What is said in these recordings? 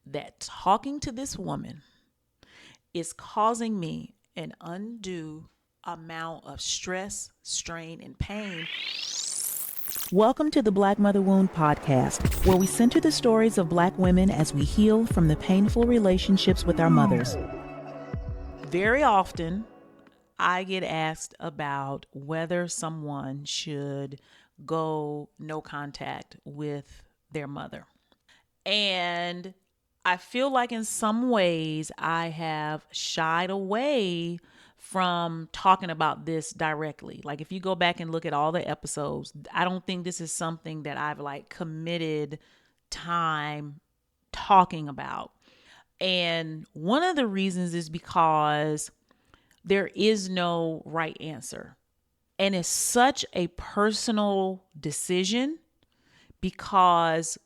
that talking to this woman is causing me an undue amount of stress, strain, and pain. Welcome to the Black Mother Wound podcast, where we center the stories of Black women as we heal from the painful relationships with our mothers. Very often, I get asked about whether someone should go no contact with their mother. And I feel like in some ways I have shied away from talking about this directly. Like if you go back and look at all the episodes, I don't think this is something that I've like committed time talking about. And one of the reasons is because there is no right answer. And it's such a personal decision because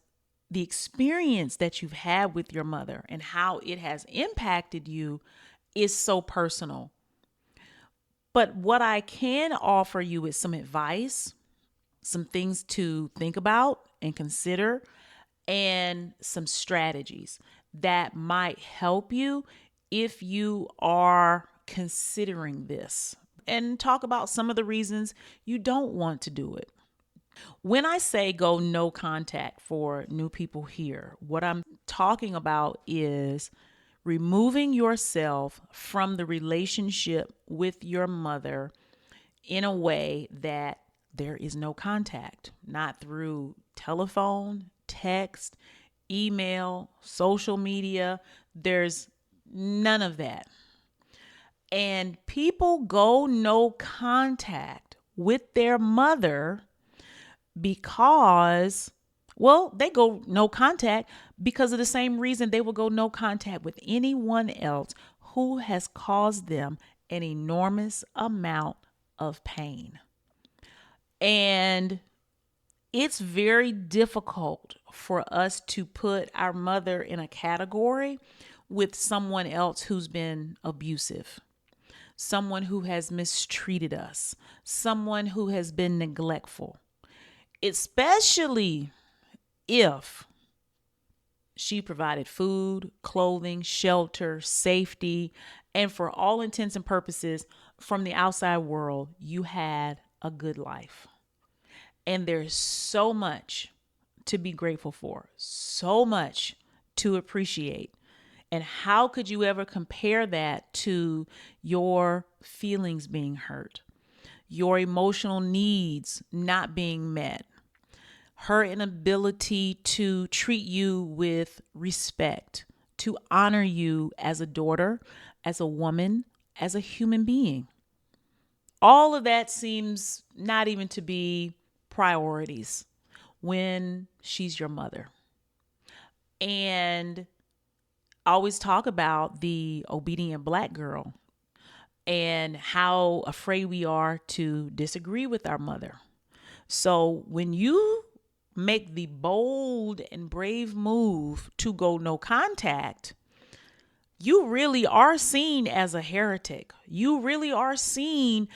the experience that you've had with your mother and how it has impacted you is so personal. But what I can offer you is some advice, some things to think about and consider, and some strategies that might help you if you are considering this, and talk about some of the reasons you don't want to do it. When I say go no contact for new people here, what I'm talking about is removing yourself from the relationship with your mother in a way that there is no contact, not through telephone, text, email, social media. There's none of that. And people go no contact with their mother because, well, they go no contact because of the same reason they will go no contact with anyone else who has caused them an enormous amount of pain. And it's very difficult for us to put our mother in a category with someone else who's been abusive, someone who has mistreated us, someone who has been neglectful, especially if she provided food, clothing, shelter, safety, and for all intents and purposes, from the outside world, you had a good life. And there's so much to be grateful for, so much to appreciate. And how could you ever compare that to your feelings being hurt, your emotional needs not being met, her inability to treat you with respect, to honor you as a daughter, as a woman, as a human being? All of that seems not even to be priorities when she's your mother. And I always talk about the obedient Black girl and how afraid we are to disagree with our mother. So when you make the bold and brave move to go no contact, you really are seen as a heretic. You really are seen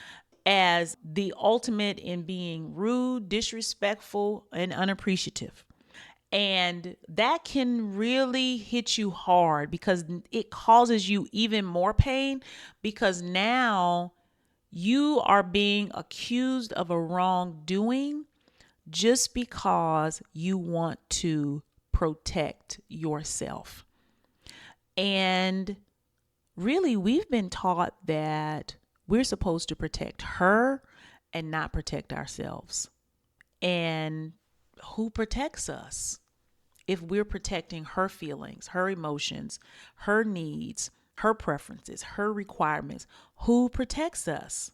as the ultimate in being rude, disrespectful, and unappreciative. And that can really hit you hard because it causes you even more pain because now you are being accused of a wrongdoing just because you want to protect yourself. And really, we've been taught that we're supposed to protect her and not protect ourselves. And who protects us if we're protecting her feelings, her emotions, her needs, her preferences, her requirements? Who protects us?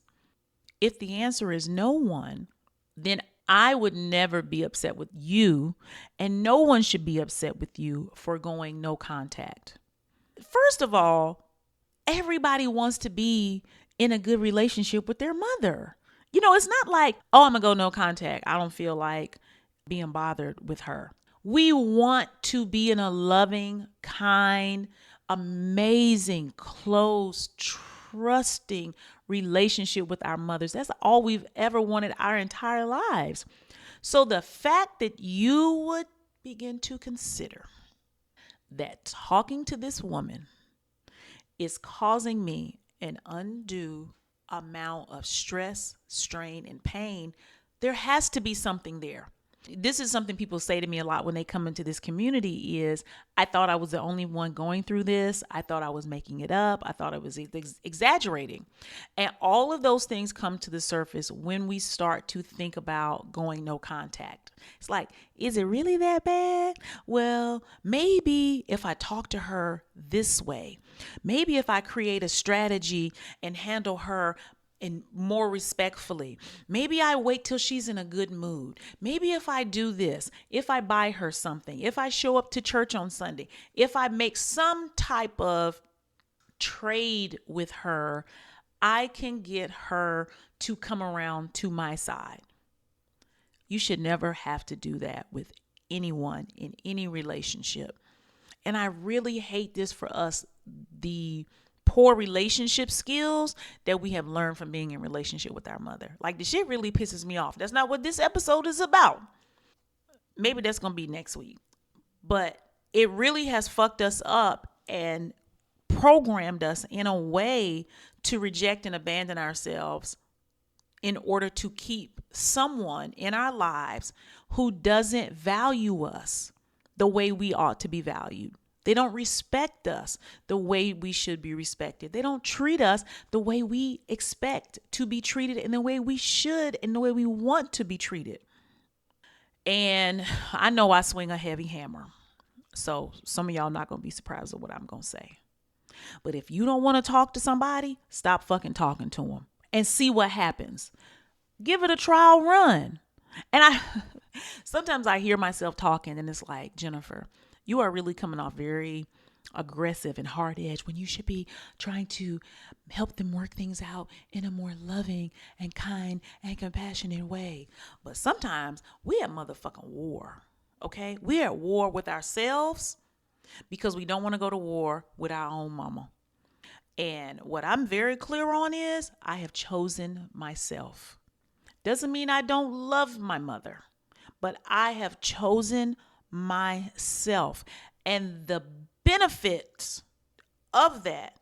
If the answer is no one, then I would never be upset with you, and no one should be upset with you for going no contact. First of all, everybody wants to be in a good relationship with their mother. You know, it's not like, oh, I'm going to go no contact. I don't feel like being bothered with her. We want to be in a loving, kind, amazing, close, trusting relationship with our mothers. That's all we've ever wanted our entire lives. So the fact that you would begin to consider that talking to this woman is causing me an undue amount of stress, strain, and pain. There has to be something there. This is something people say to me a lot when they come into this community is, I thought I was the only one going through this. I thought I was making it up. I thought I was exaggerating. And all of those things come to the surface when we start to think about going no contact. It's like, is it really that bad? Well, maybe if I talk to her this way, maybe if I create a strategy and handle her and more respectfully. Maybe I wait till she's in a good mood. Maybe if I do this, if I buy her something, if I show up to church on Sunday, if I make some type of trade with her, I can get her to come around to my side. You should never have to do that with anyone in any relationship. And I really hate this for us, the poor relationship skills that we have learned from being in relationship with our mother. Like, the shit really pisses me off. That's not what this episode is about. Maybe that's going to be next week. But it really has fucked us up and programmed us in a way to reject and abandon ourselves in order to keep someone in our lives who doesn't value us the way we ought to be valued. They don't respect us the way we should be respected. They don't treat us the way we expect to be treated and the way we should and the way we want to be treated. And I know I swing a heavy hammer. So some of y'all not going to be surprised at what I'm going to say. But if you don't want to talk to somebody, stop fucking talking to them and see what happens. Give it a trial run. And sometimes I hear myself talking and it's like, Jennifer, you are really coming off very aggressive and hard edge when you should be trying to help them work things out in a more loving and kind and compassionate way. But sometimes we at motherfucking war, okay? We're at war with ourselves because we don't want to go to war with our own mama. And what I'm very clear on is I have chosen myself. Doesn't mean I don't love my mother, but I have chosen myself. And the benefits of that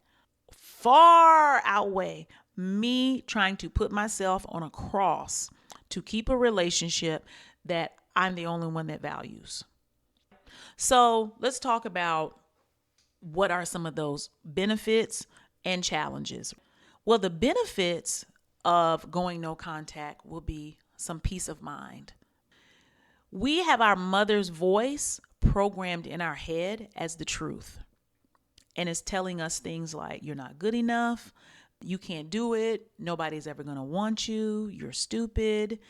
far outweigh me trying to put myself on a cross to keep a relationship that I'm the only one that values. So let's talk about what are some of those benefits and challenges. Well, the benefits of going no contact will be some peace of mind. We have our mother's voice programmed in our head as the truth. And it's telling us things like, you're not good enough, you can't do it, nobody's ever going to want you, you're stupid,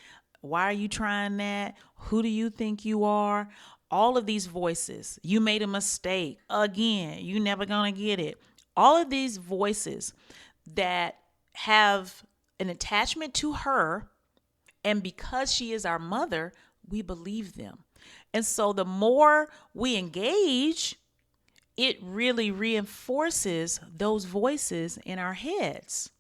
why are you trying that, who do you think you are? All of these voices, you made a mistake, again, you never going to get it. All of these voices that have an attachment to her, and because she is our mother, we believe them. And so the more we engage, it really reinforces those voices in our heads.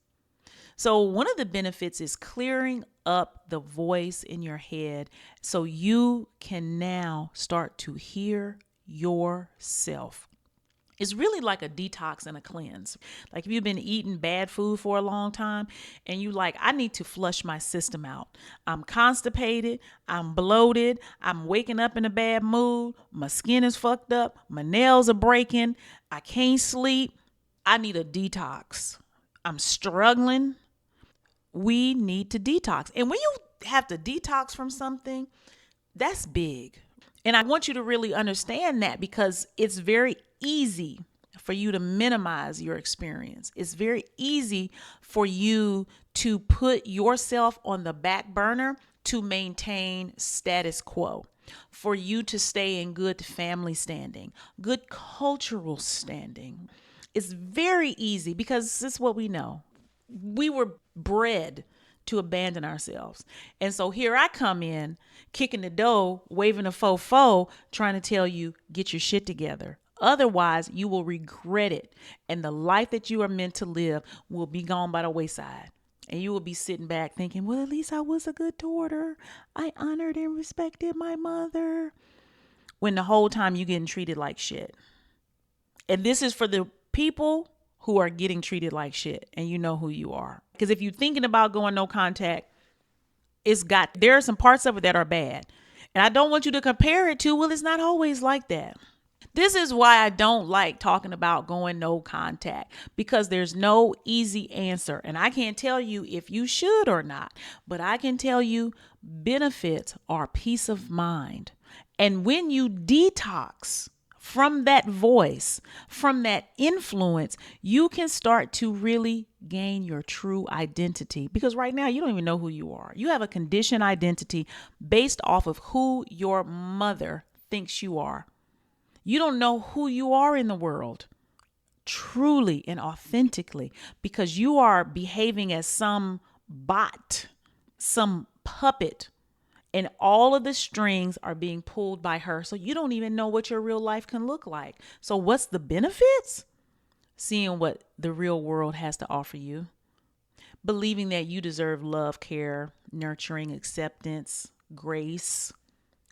So one of the benefits is clearing up the voice in your head so you can now start to hear yourself. It's really like a detox and a cleanse. Like if you've been eating bad food for a long time and you like, I need to flush my system out. I'm constipated. I'm bloated. I'm waking up in a bad mood. My skin is fucked up. My nails are breaking. I can't sleep. I need a detox. I'm struggling. We need to detox. And when you have to detox from something, that's big. And I want you to really understand that because it's very easy for you to minimize your experience. It's very easy for you to put yourself on the back burner to maintain status quo, for you to stay in good family standing, good cultural standing. It's very easy because this is what we know. We were bred to abandon ourselves. And so here I come in, kicking the door, waving a fofo, trying to tell you, get your shit together. Otherwise, you will regret it. And the life that you are meant to live will be gone by the wayside. And you will be sitting back thinking, well, at least I was a good daughter. I honored and respected my mother. When the whole time you're getting treated like shit. And this is for the people who are getting treated like shit, and you know who you are. Because if you're thinking about going no contact, there are some parts of it that are bad. And I don't want you to compare it to, well, it's not always like that. This is why I don't like talking about going no contact, because there's no easy answer. And I can't tell you if you should or not, but I can tell you benefits are peace of mind. And when you detox from that voice, from that influence, you can start to really gain your true identity. Because right now, you don't even know who you are. You have a conditioned identity based off of who your mother thinks you are. You don't know who you are in the world truly and authentically, because you are behaving as some bot, some puppet, and all of the strings are being pulled by her. So you don't even know what your real life can look like. So what's the benefits? Seeing what the real world has to offer you. Believing that you deserve love, care, nurturing, acceptance, grace,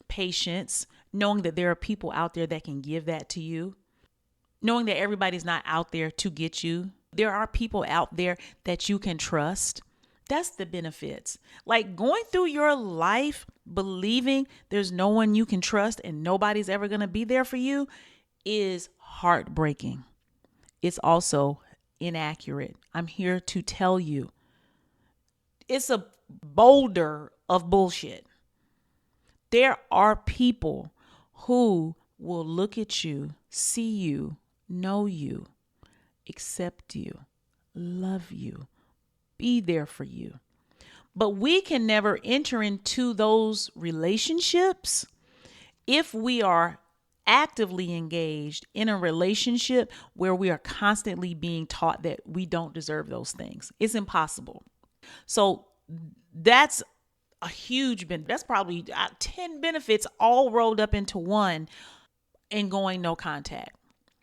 patience, knowing that there are people out there that can give that to you, knowing that everybody's not out there to get you. There are people out there that you can trust. That's the benefits. Like going through your life believing there's no one you can trust and nobody's ever going to be there for you is heartbreaking. It's also inaccurate. I'm here to tell you it's a boulder of bullshit. There are people who will look at you, see you, know you, accept you, love you, be there for you. But we can never enter into those relationships if we are actively engaged in a relationship where we are constantly being taught that we don't deserve those things. It's impossible. So that's a huge benefit. That's probably 10 benefits all rolled up into one in going no contact.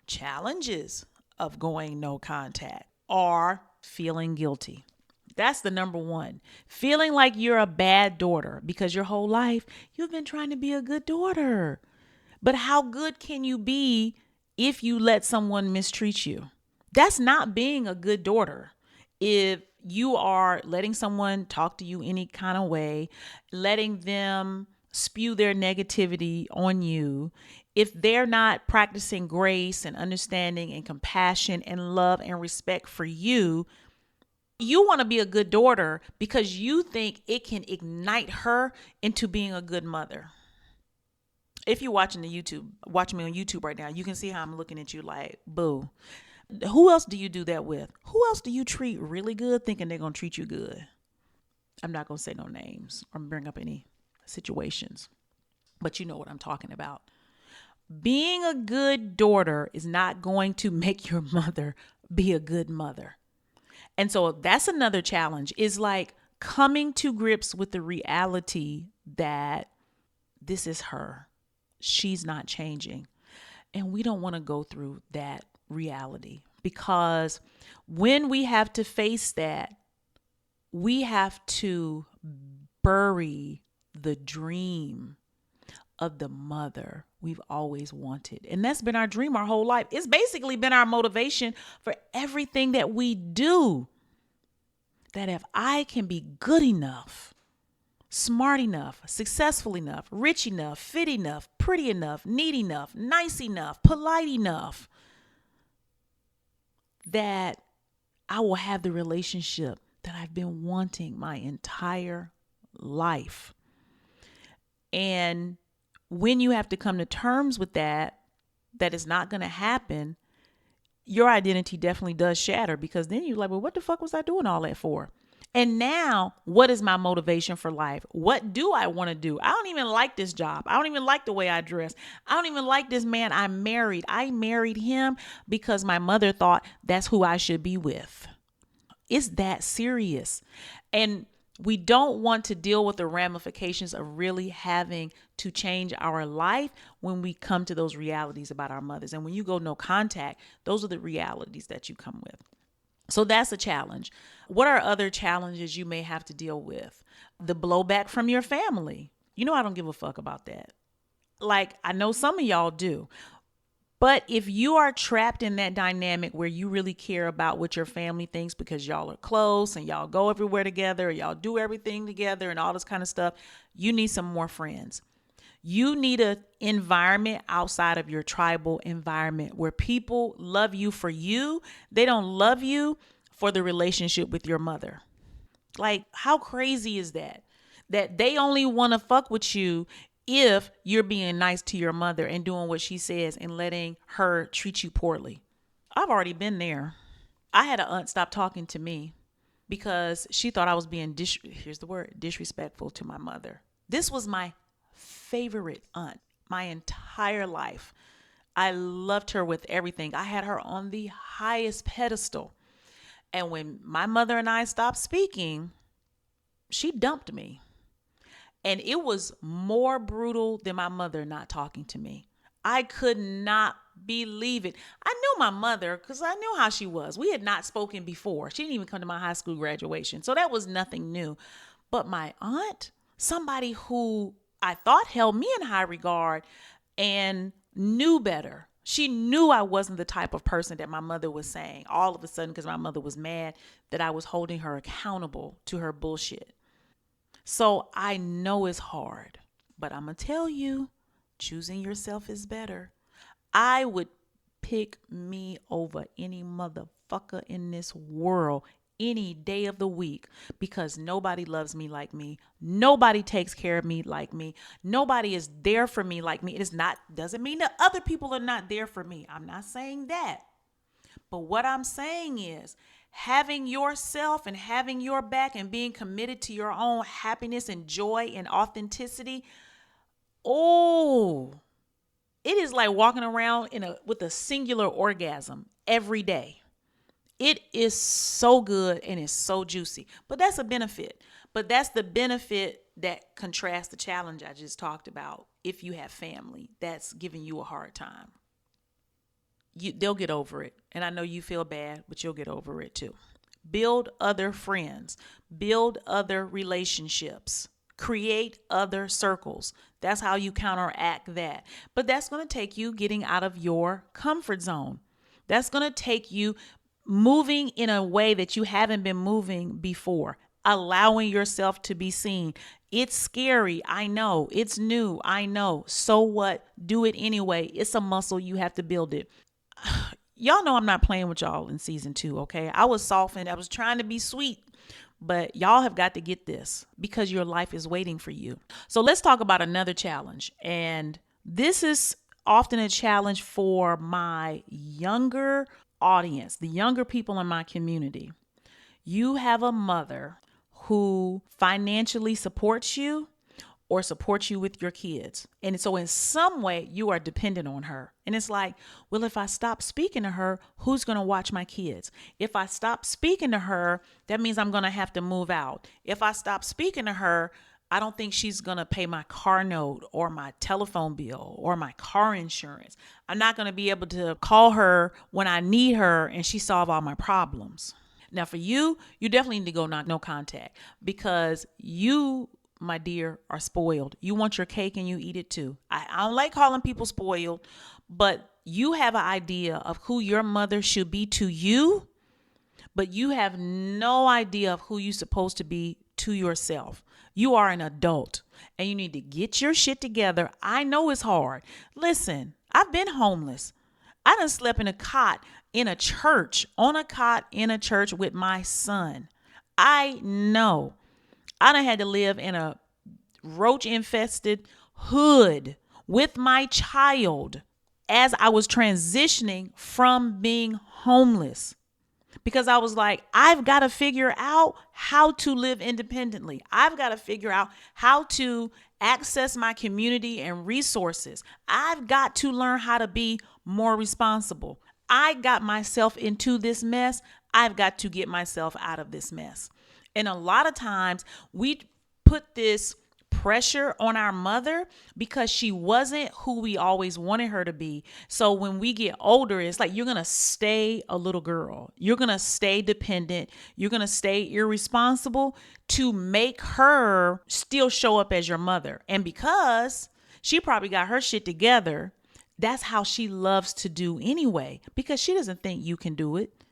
Challenges of going no contact are feeling guilty. That's the number one. Feeling like you're a bad daughter because your whole life you've been trying to be a good daughter. But how good can you be if you let someone mistreat you? That's not being a good daughter. If you are letting someone talk to you any kind of way, letting them spew their negativity on you, if they're not practicing grace and understanding and compassion and love and respect for you, you want to be a good daughter because you think it can ignite her into being a good mother. If you're watching me on YouTube right now, you can see how I'm looking at you like, boo. Who else do you do that with? Who else do you treat really good thinking they're going to treat you good? I'm not going to say no names or bring up any situations, but you know what I'm talking about. Being a good daughter is not going to make your mother be a good mother. And so that's another challenge, is like coming to grips with the reality that this is her. She's not changing. And we don't want to go through that reality, because when we have to face that, we have to bury the dream of the mother we've always wanted. And that's been our dream our whole life. It's basically been our motivation for everything that we do. That if I can be good enough, smart enough, successful enough, rich enough, fit enough, pretty enough, neat enough, nice enough, polite enough, that I will have the relationship that I've been wanting my entire life. And when you have to come to terms with that is not going to happen, your identity definitely does shatter, because then you're like, well, what the fuck was I doing all that for? And now, what is my motivation for life? What do I want to do? I don't even like this job. I don't even like the way I dress. I don't even like this man I married. I married him because my mother thought that's who I should be with. It's that serious. And we don't want to deal with the ramifications of really having to change our life when we come to those realities about our mothers. And when you go no contact, those are the realities that you come with. So that's a challenge. What are other challenges you may have to deal with? The blowback from your family. You know, I don't give a fuck about that. Like, I know some of y'all do. But if you are trapped in that dynamic where you really care about what your family thinks because y'all are close and y'all go everywhere together, y'all do everything together and all this kind of stuff, you need some more friends. You need an environment outside of your tribal environment where people love you for you. They don't love you for the relationship with your mother. Like, how crazy is that? That they only want to fuck with you if you're being nice to your mother and doing what she says and letting her treat you poorly. I've already been there. I had an aunt stop talking to me because she thought I was being here's the word, disrespectful to my mother. This was my favorite aunt my entire life. I loved her with everything. I had her on the highest pedestal. And when my mother and I stopped speaking, she dumped me. And it was more brutal than my mother not talking to me. I could not believe it. I knew my mother because I knew how she was. We had not spoken before. She didn't even come to my high school graduation. So that was nothing new. But my aunt, somebody who I thought held me in high regard and knew better. She knew I wasn't the type of person that my mother was saying all of a sudden because my mother was mad that I was holding her accountable to her bullshit. So I know it's hard, but I'm going to tell you, choosing yourself is better. I would pick me over any motherfucker in this world any day of the week because nobody loves me like me. Nobody takes care of me like me. Nobody is there for me like me. Doesn't mean that other people are not there for me. I'm not saying that. But what I'm saying is having yourself and having your back and being committed to your own happiness and joy and authenticity. Oh, it is like walking around with a singular orgasm every day. It is so good and it's so juicy, but that's a benefit. But that's the benefit that contrasts the challenge I just talked about. If you have family that's giving you a hard time, they'll get over it. And I know you feel bad, but you'll get over it too. Build other friends, build other relationships, create other circles. That's how you counteract that. But that's going to take you getting out of your comfort zone. That's going to take you moving in a way that you haven't been moving before, allowing yourself to be seen. It's scary. I know. It's new. I know. So what? Do it anyway. It's a muscle. You have to build it. Y'all know I'm not playing with y'all in season 2, okay? I was softened. I was trying to be sweet, but y'all have got to get this because your life is waiting for you. So let's talk about another challenge. And this is often a challenge for my younger audience, the younger people in my community. You have a mother who financially supports you or supports you with your kids. And so in some way you are dependent on her. And it's like, well, if I stop speaking to her, who's going to watch my kids? If I stop speaking to her, that means I'm going to have to move out. If I stop speaking to her, I don't think she's going to pay my car note or my telephone bill or my car insurance. I'm not going to be able to call her when I need her and she solve all my problems. Now for you, you definitely need to go no contact because you, my dear, are spoiled. You want your cake and you eat it too. I don't like calling people spoiled, but you have an idea of who your mother should be to you, but you have no idea of who you're supposed to be to yourself. You are an adult and you need to get your shit together. I know it's hard. Listen, I've been homeless. I done slept in a cot in a church, on a cot in a church with my son. I know. I done had to live in a roach infested hood with my child as I was transitioning from being homeless. Because I was like, I've got to figure out how to live independently. I've got to figure out how to access my community and resources. I've got to learn how to be more responsible. I got myself into this mess. I've got to get myself out of this mess. And a lot of times we put this pressure on our mother because she wasn't who we always wanted her to be. So when we get older, it's like you're going to stay a little girl. You're going to stay dependent. You're going to stay irresponsible to make her still show up as your mother. And because she probably got her shit together, That's how she loves to do anyway, because she doesn't think you can do it.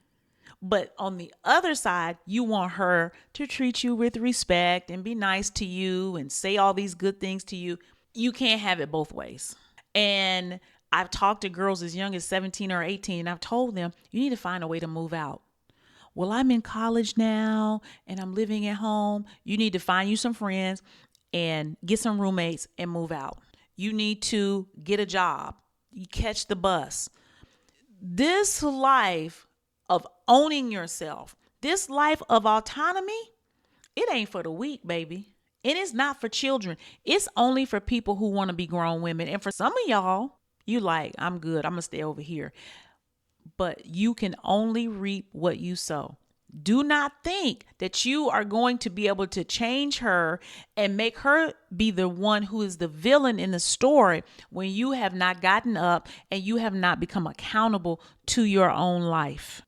But on the other side, you want her to treat you with respect and be nice to you and say all these good things to you. You can't have it both ways. And I've talked to girls as young as 17 or 18, and I've told them, you need to find a way to move out. Well, I'm in college now and I'm living at home. You need to find you some friends and get some roommates and move out. You need to get a job. You catch the bus. This life of owning yourself, this life of autonomy, it ain't for the weak, baby. And it's not for children. It's only for people who want to be grown women. And for some of y'all, you like, I'm good. I'm going to stay over here. But you can only reap what you sow. Do not think that you are going to be able to change her and make her be the one who is the villain in the story when you have not gotten up and you have not become accountable to your own life.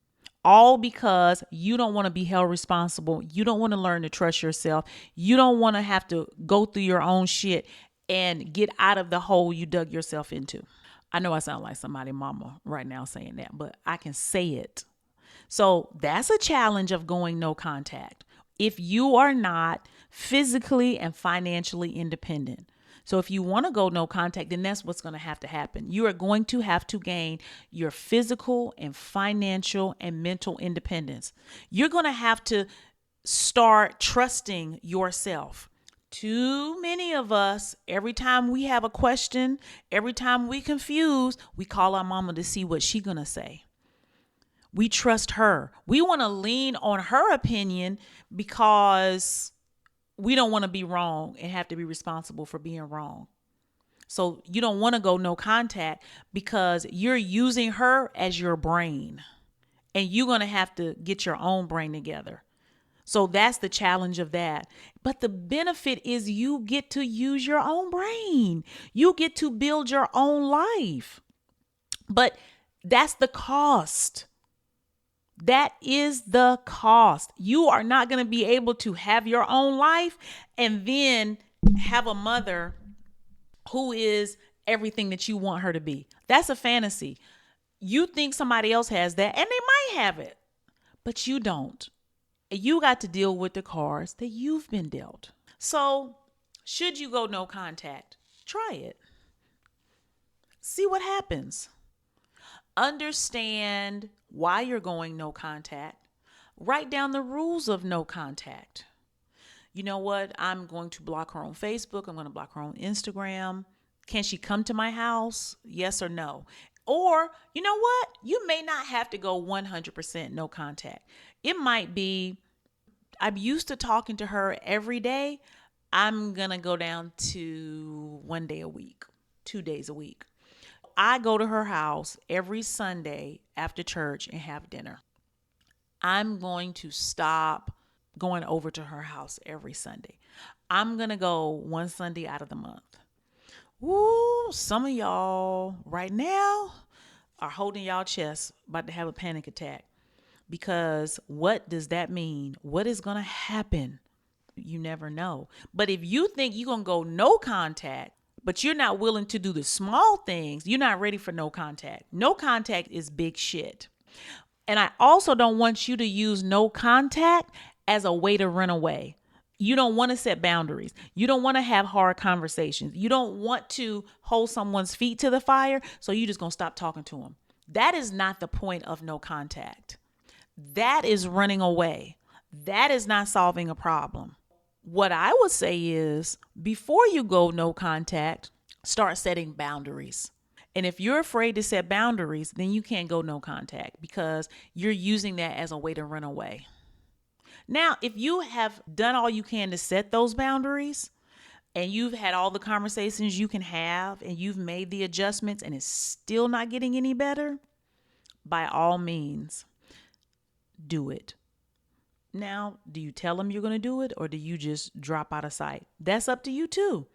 All because you don't want to be held responsible. You don't want to learn to trust yourself. You don't want to have to go through your own shit and get out of the hole you dug yourself into. I know I sound like somebody mama right now saying that, but I can say it. So that's a challenge of going no contact if you are not physically and financially independent. So if you want to go no contact, then that's what's going to happen. You are going to have to gain your physical and financial and mental independence. You're going to have to start trusting yourself. Too many of us, every time we have a question, every time we confuse, we call our mama to see what she's going to say. We trust her. We want to lean on her opinion because we don't want to be wrong and have to be responsible for being wrong. So you don't want to go no contact because you're using her as your brain and you're going to have to get your own brain together. So that's the challenge of that. But the benefit is you get to use your own brain. You get to build your own life. But that's the cost. That is the cost. You are not going to be able to have your own life and then have a mother who is everything that you want her to be. That's a fantasy. You think somebody else has that, and they might have it, but you don't. You got to deal with the cards that you've been dealt. So, should you go no contact? Try it. See what happens. Understand why you're going no contact. Write down the rules of no contact. You know what? I'm going to block her on Facebook. I'm going to block her on Instagram. Can she come to my house? Yes or no? Or, you know what? You may not have to go 100% no contact. It might be, I'm used to talking to her every day. I'm going to go down to 1 day a week, 2 days a week. I go to her house every Sunday after church and have dinner. I'm going to stop going over to her house every Sunday. I'm going to go one Sunday out of the month. Woo, some of y'all right now are holding y'all chest, about to have a panic attack. Because what does that mean? What is going to happen? You never know. But if you think you're going to go no contact, but you're not willing to do the small things, you're not ready for no contact. No contact is big shit. And I also don't want you to use no contact as a way to run away. You don't want to set boundaries. You don't want to have hard conversations. You don't want to hold someone's feet to the fire, so you're just going to stop talking to them. That is not the point of no contact. That is running away. That is not solving a problem. What I would say is, before you go no contact, start setting boundaries. And if you're afraid to set boundaries, then you can't go no contact because you're using that as a way to run away. Now, if you have done all you can to set those boundaries and you've had all the conversations you can have and you've made the adjustments and it's still not getting any better, by all means, do it. Now, do you tell them you're going to do it or do you just drop out of sight? That's up to you too.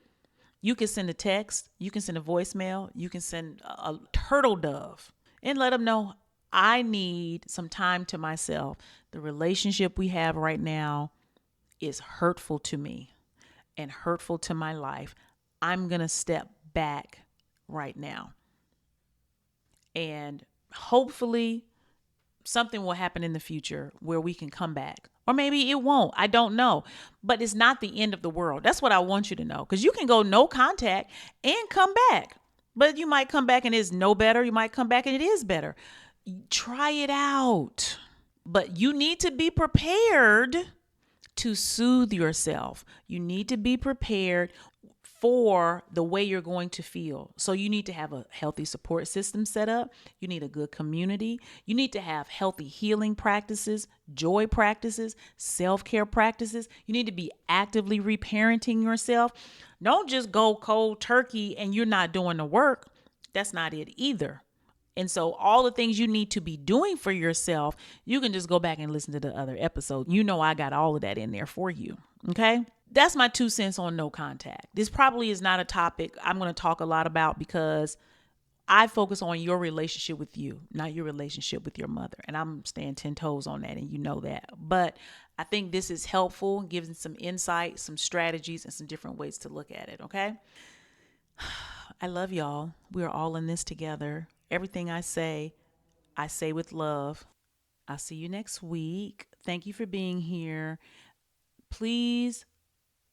You can send a text, you can send a voicemail, you can send a turtle dove and let them know, I need some time to myself. The relationship we have right now is hurtful to me and hurtful to my life. I'm going to step back right now. And hopefully something will happen in the future where we can come back. Or maybe it won't. I don't know. But it's not the end of the world. That's what I want you to know. Because you can go no contact and come back. But you might come back and it's no better. You might come back and it is better. Try it out. But you need to be prepared to soothe yourself. You need to be prepared for the way you're going to feel. So you need to have a healthy support system set up. You need a good community. You need to have healthy healing practices, joy practices, self-care practices. You need to be actively reparenting yourself. Don't just go cold turkey and you're not doing the work. That's not it either. And so all the things you need to be doing for yourself, you can just go back and listen to the other episode. You know, I got all of that in there for you. Okay. That's my 2 cents on no contact. This probably is not a topic I'm going to talk a lot about because I focus on your relationship with you, not your relationship with your mother. And I'm staying 10 toes on that, and you know that. But I think this is helpful, giving some insight, some strategies, and some different ways to look at it. Okay. I love y'all. We're all in this together. Everything I say with love. I'll see you next week. Thank you for being here. Please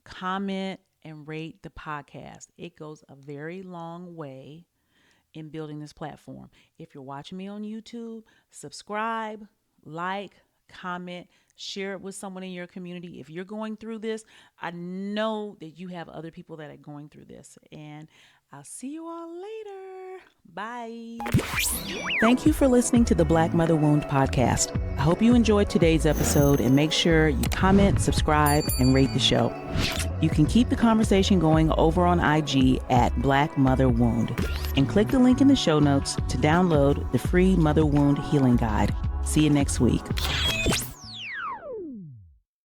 comment and rate the podcast. It goes a very long way in building this platform. If you're watching me on YouTube, subscribe, like, comment, share it with someone in your community. If you're going through this, I know that you have other people that are going through this. And I'll see you all later. Bye. Thank you for listening to the Black Mother Wound podcast. I hope you enjoyed today's episode, and make sure you comment, subscribe, and rate the show. You can keep the conversation going over on IG at Black Mother Wound, and click the link in the show notes to download the free Mother Wound Healing Guide. See you next week.